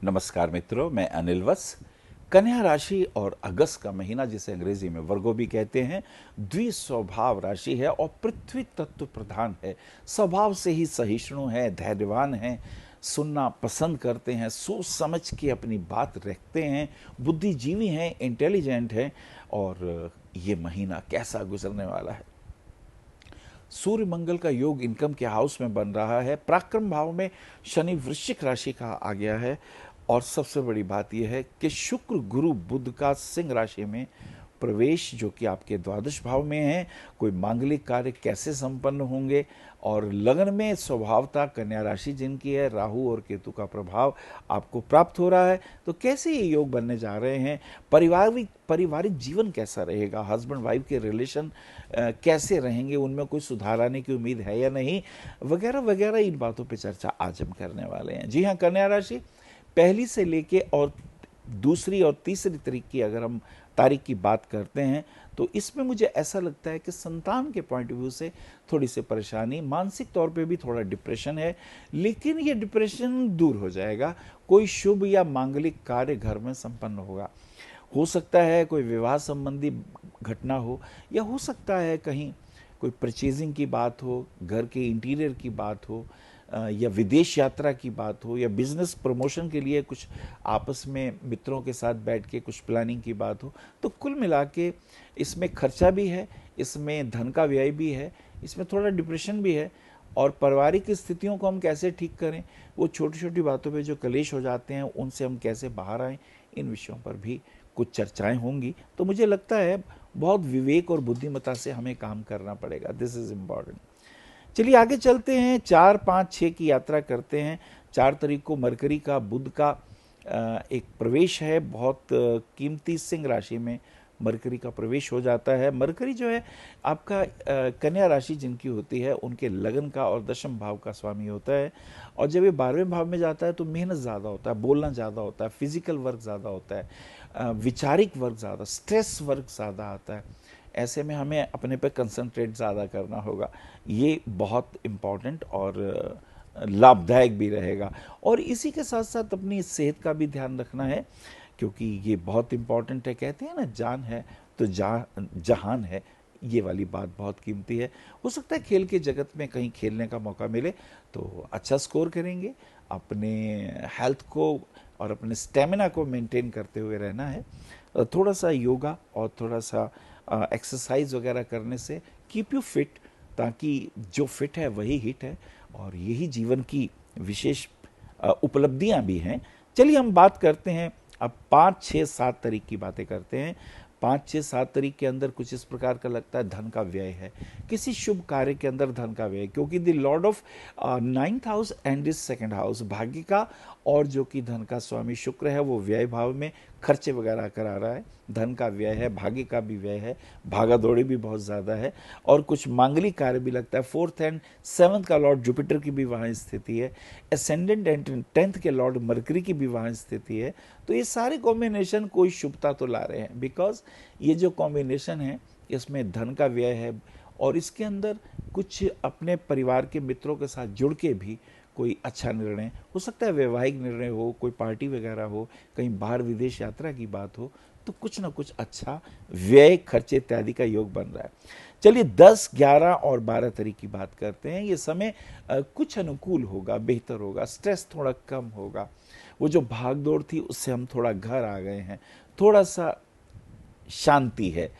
नमस्कार मित्रों, मैं अनिल वत्स। कन्या राशि और अगस्त का महीना, जिसे अंग्रेजी में वर्गो भी कहते हैं, द्विस्वभाव राशि है और पृथ्वी तत्व प्रधान है। स्वभाव से ही सहिष्णु है, धैर्यवान है, सुनना पसंद करते हैं, सोच समझ के अपनी बात रखते हैं, बुद्धिजीवी हैं, इंटेलिजेंट हैं। और ये महीना कैसा गुजरने वाला है। सूर्य मंगल का योग इनकम के हाउस में बन रहा है। पराक्रम भाव में शनि वृश्चिक राशि का आ गया है। और सबसे बड़ी बात यह है कि शुक्र गुरु बुध का सिंह राशि में प्रवेश, जो कि आपके द्वादश भाव में है। कोई मांगलिक कार्य कैसे संपन्न होंगे। और लगन में स्वभावता कन्या राशि जिनकी है, राहु और केतु का प्रभाव आपको प्राप्त हो रहा है। तो कैसे ये योग बनने जा रहे हैं, पारिवारिक जीवन कैसा रहेगा, हस्बैंड वाइफ के रिलेशन कैसे रहेंगे, उनमें कोई सुधार आने की उम्मीद है या नहीं, वगैरह वगैरह, इन बातों पे चर्चा आज हम करने वाले हैं। जी हाँ, कन्या राशि पहली से लेके और दूसरी और तीसरी तारीख की बात करते हैं, तो इसमें मुझे ऐसा लगता है कि संतान के पॉइंट ऑफ व्यू से थोड़ी सी परेशानी, मानसिक तौर पे भी थोड़ा डिप्रेशन है, लेकिन ये डिप्रेशन दूर हो जाएगा। कोई शुभ या मांगलिक कार्य घर में संपन्न होगा। हो सकता है कोई विवाह संबंधी घटना हो, या हो सकता है कहीं कोई परचेजिंग की बात हो, घर के इंटीरियर की बात हो, या विदेश यात्रा की बात हो, या बिजनेस प्रमोशन के लिए कुछ आपस में मित्रों के साथ बैठ के कुछ प्लानिंग की बात हो। तो कुल मिला के इसमें खर्चा भी है, इसमें धन का व्यय भी है, इसमें थोड़ा डिप्रेशन भी है। और पारिवारिक स्थितियों को हम कैसे ठीक करें, वो छोटी छोटी बातों पे जो कलेश हो जाते हैं उनसे हम कैसे बाहर आएँ, इन विषयों पर भी कुछ चर्चाएं होंगी। तो मुझे लगता है बहुत विवेक और बुद्धिमत्ता से हमें काम करना पड़ेगा। This is important. चलिए आगे चलते हैं, 4, 5, 6 की यात्रा करते हैं। 4 तारीख को मरकरी का, बुध का एक प्रवेश है। बहुत कीमती सिंह राशि में मरकरी का प्रवेश हो जाता है। मरकरी जो है आपका कन्या राशि जिनकी होती है, उनके लगन का और दशम भाव का स्वामी होता है। और जब ये 12वें भाव में जाता है तो मेहनत ज़्यादा होता है, बोलना ज़्यादा होता है, फिजिकल वर्क ज़्यादा होता है, विचारिक वर्क ज़्यादा, स्ट्रेस वर्क ज़्यादा आता है। ऐसे में हमें अपने पे कंसंट्रेट ज़्यादा करना होगा। ये बहुत इम्पॉर्टेंट और लाभदायक भी रहेगा। और इसी के साथ साथ अपनी सेहत का भी ध्यान रखना है, क्योंकि ये बहुत इम्पॉर्टेंट है। कहते हैं ना, जान है तो जहान है। ये वाली बात बहुत कीमती है। हो सकता है खेल के जगत में कहीं खेलने का मौका मिले तो अच्छा स्कोर करेंगे। अपने हेल्थ को और अपने स्टेमिना को मेंटेन करते हुए रहना है। थोड़ा सा योगा और थोड़ा सा एक्सरसाइज वगैरह करने से कीप यू फिट, ताकि जो फिट है वही हिट है। और यही जीवन की विशेष उपलब्धियां भी हैं। चलिए हम बात करते हैं अब 5, 6, 7 तारीख की बातें करते हैं। 5, 6, 7 तारीख के अंदर कुछ इस प्रकार का लगता है धन का व्यय है, किसी शुभ कार्य के अंदर धन का व्यय, क्योंकि the Lord of 9th house and is 2nd house, भाग्य का और जो कि धन का स्वामी शुक्र है, वो व्यय भाव में खर्चे वगैरह करा रहा है। धन का व्यय है, भाग्य का भी व्यय है, भागा दौड़ी भी बहुत ज़्यादा है, और कुछ मांगलिक कार्य भी लगता है। 4th एंड 7th का लॉर्ड जुपिटर की भी वहाँ स्थिति है, असेंडेंट एंड 10th के लॉर्ड मरकरी की भी वहाँ स्थिति है। तो ये सारे कॉम्बिनेशन कोई शुभता तो ला रहे हैं, बिकॉज ये जो कॉम्बिनेशन है इसमें धन का व्यय है, और इसके अंदर कुछ अपने परिवार के मित्रों के साथ जुड़ के भी कोई अच्छा निर्णय हो सकता है, वैवाहिक निर्णय हो, कोई पार्टी वगैरह हो, कहीं बाहर विदेश यात्रा की बात हो, तो कुछ ना कुछ अच्छा व्यय, खर्चे इत्यादि का योग बन रहा है। चलिए 10, 11 और 12 तारीख की बात करते हैं। ये समय कुछ अनुकूल होगा, बेहतर होगा, स्ट्रेस थोड़ा कम होगा। वो जो भाग दौड़ थी उससे हम थोड़ा घर आ गए हैं, थोड़ा सा शांति है,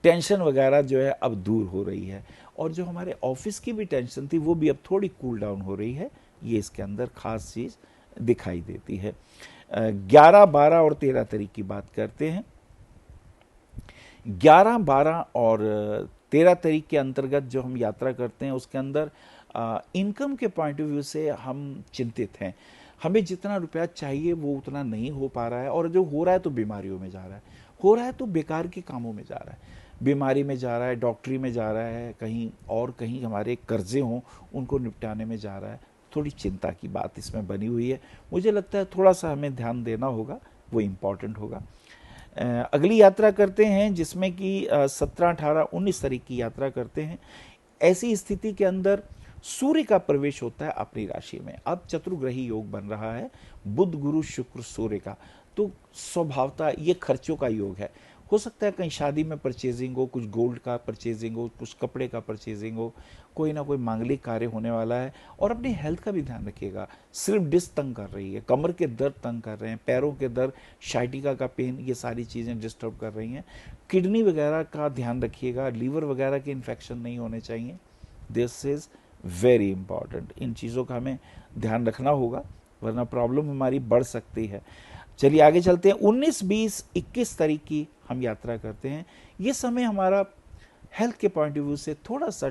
टेंशन वगैरह जो है अब दूर हो रही है। और जो हमारे ऑफिस की भी टेंशन थी वो भी अब थोड़ी कूल डाउन हो रही है। ये इसके अंदर खास चीज़ दिखाई देती है। 11, 12 और 13 तारीख की बात करते हैं। 11, 12 और 13 तारीख के अंतर्गत जो हम यात्रा करते हैं उसके अंदर इनकम के पॉइंट ऑफ व्यू से हम चिंतित हैं। हमें जितना रुपया चाहिए वो उतना नहीं हो पा रहा है, और जो हो रहा है तो बीमारियों में जा रहा है, हो रहा है तो बेकार के कामों में जा रहा है, बीमारी में जा रहा है, डॉक्टरी में जा रहा है, कहीं और कहीं हमारे कर्जे हों उनको निपटाने में जा रहा है। थोड़ी चिंता की बात इसमें बनी हुई है। मुझे लगता है थोड़ा सा हमें ध्यान देना होगा, वो इम्पॉर्टेंट होगा। अगली यात्रा करते हैं जिसमें कि 17, 18, 19 तारीख की यात्रा करते हैं। ऐसी स्थिति के अंदर सूर्य का प्रवेश होता है अपनी राशि में। अब चतुर्ग्रही योग बन रहा है बुध गुरु शुक्र सूर्य का, तो स्वभावतः ये खर्चों का योग है। हो सकता है कहीं शादी में परचेजिंग हो, कुछ गोल्ड का परचेजिंग हो, कुछ कपड़े का परचेजिंग हो, कोई ना कोई मांगलिक कार्य होने वाला है। और अपनी हेल्थ का भी ध्यान रखिएगा। सिर्फ डिस्क तंग कर रही है, कमर के दर्द तंग कर रहे हैं, पैरों के दर्द, शाइटिका का पेन, ये सारी चीज़ें डिस्टर्ब कर रही हैं। किडनी वगैरह का ध्यान रखिएगा, लीवर वगैरह के इन्फेक्शन नहीं होने चाहिए। This is very important. इन चीज़ों का हमें ध्यान रखना होगा, वरना प्रॉब्लम हमारी बढ़ सकती है। चलिए आगे चलते हैं। 19, 20, 21 तारीख की हम यात्रा करते हैं। ये समय हमारा हेल्थ के पॉइंट ऑफ व्यू से थोड़ा सा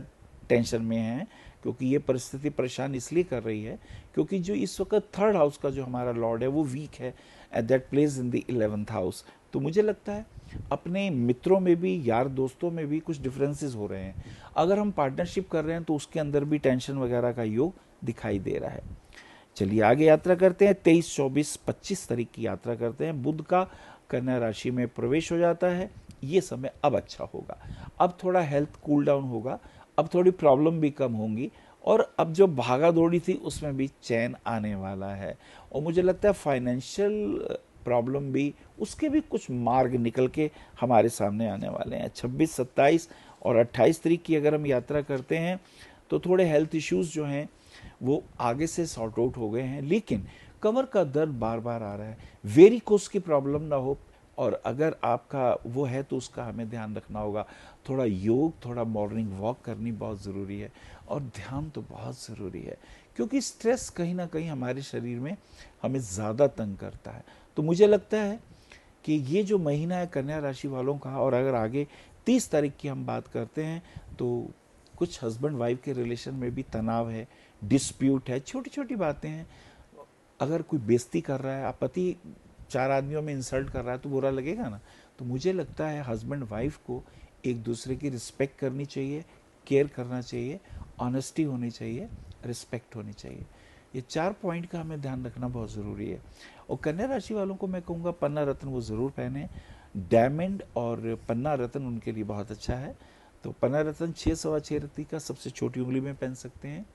टेंशन में है, क्योंकि ये परिस्थिति परेशान इसलिए कर रही है क्योंकि जो इस वक्त थर्ड हाउस का जो हमारा लॉर्ड है वो वीक है at that place in the 11th house. तो मुझे लगता है अपने मित्रों में भी, यार दोस्तों में भी कुछ डिफरेंसेस हो रहे हैं। अगर हम पार्टनरशिप कर रहे हैं तो उसके अंदर भी टेंशन वगैरह का योग दिखाई दे रहा है। चलिए आगे यात्रा करते हैं। 23, 24, 25 तारीख की यात्रा करते हैं। बुध का कन्या राशि में प्रवेश हो जाता है। ये समय अब अच्छा होगा। अब थोड़ा हेल्थ कूल डाउन होगा, अब थोड़ी प्रॉब्लम भी कम होंगी, और अब जो भागा दौड़ी थी उसमें भी चैन आने वाला है। और मुझे लगता है फाइनेंशियल प्रॉब्लम भी, उसके भी कुछ मार्ग निकल के हमारे सामने आने वाले हैं। 26, 27 और 28 तारीख की अगर हम यात्रा करते हैं तो थोड़े हेल्थ इश्यूज जो हैं वो आगे से सॉर्ट आउट हो गए हैं, लेकिन कमर का दर्द बार बार आ रहा है। वेरिकोस की प्रॉब्लम ना हो, और अगर आपका वो है तो उसका हमें ध्यान रखना होगा। थोड़ा योग, थोड़ा मॉर्निंग वॉक करनी बहुत ज़रूरी है, और ध्यान तो बहुत ज़रूरी है, क्योंकि स्ट्रेस कहीं ना कहीं हमारे शरीर में हमें ज़्यादा तंग करता है। तो मुझे लगता है कि ये जो महीना है कन्या राशि वालों का, और अगर आगे 30 तारीख की हम बात करते हैं तो कुछ हस्बैंड वाइफ के रिलेशन में भी तनाव है, डिस्प्यूट है, छोटी छोटी बातें हैं। अगर कोई बेइज्जती कर रहा है, आप पति 4 आदमियों में इंसल्ट कर रहा है तो बुरा लगेगा ना। तो मुझे लगता है हस्बैंड वाइफ को एक दूसरे की रिस्पेक्ट करनी चाहिए, केयर करना चाहिए, ऑनेस्टी होनी चाहिए, रिस्पेक्ट होनी चाहिए। ये 4 पॉइंट का हमें ध्यान रखना बहुत ज़रूरी है। और कन्या राशि वालों को मैं कहूँगा पन्ना रत्न वो ज़रूर पहने। डायमंड और पन्ना रत्न उनके लिए बहुत अच्छा है। तो पन्ना रत्न 6 सवा 6 रत्ती का सबसे छोटी उंगली में पहन सकते हैं,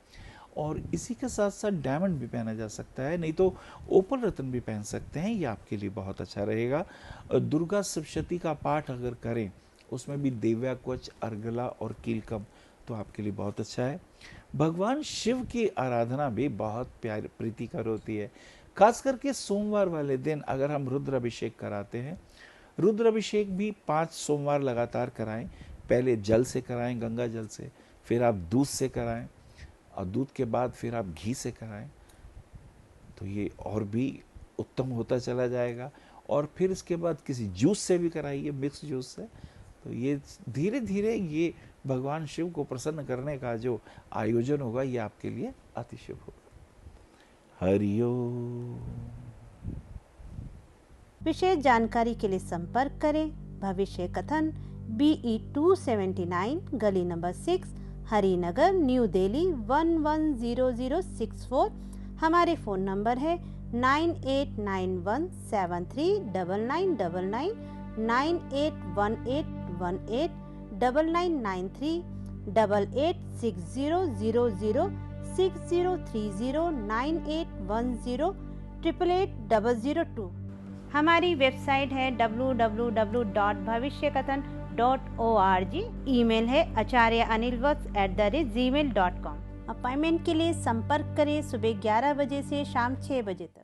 और इसी के साथ साथ डायमंड भी पहना जा सकता है, नहीं तो ओपल रत्न भी पहन सकते हैं। ये आपके लिए बहुत अच्छा रहेगा। दुर्गा सप्तशती का पाठ अगर करें, उसमें भी देव्या कवच, अर्गला और कीलकम, तो आपके लिए बहुत अच्छा है। भगवान शिव की आराधना भी बहुत प्यार प्रीतिकर होती है। खास करके सोमवार वाले दिन अगर हम रुद्र अभिषेक कराते हैं, रुद्र अभिषेक भी 5 सोमवार लगातार कराएं। पहले जल से कराएं, गंगा जल से, फिर आप दूध से कराएं, और दूध के बाद फिर आप घी से कराएं, तो ये और भी उत्तम होता चला जाएगा। और फिर इसके बाद किसी जूस से भी कराइए, मिक्स जूस से। तो ये धीरे धीरे ये भगवान शिव को प्रसन्न करने का जो आयोजन होगा, ये आपके लिए अति शुभ होगा। हरिओम। विशेष जानकारी के लिए संपर्क करें भविष्य कथन BE 279 गली नंबर 6 हरिनगर न्यू दिल्ली 110064। हमारे फ़ोन नंबर है 9891739999, 9818189993, 8860006030, 9810888002। हमारी वेबसाइट है www.bhavishyakathan.org। ईमेल है acharyaanilvats@gmail.com। अपॉइंटमेंट के लिए संपर्क करें सुबह 11 बजे से शाम 6 बजे तक।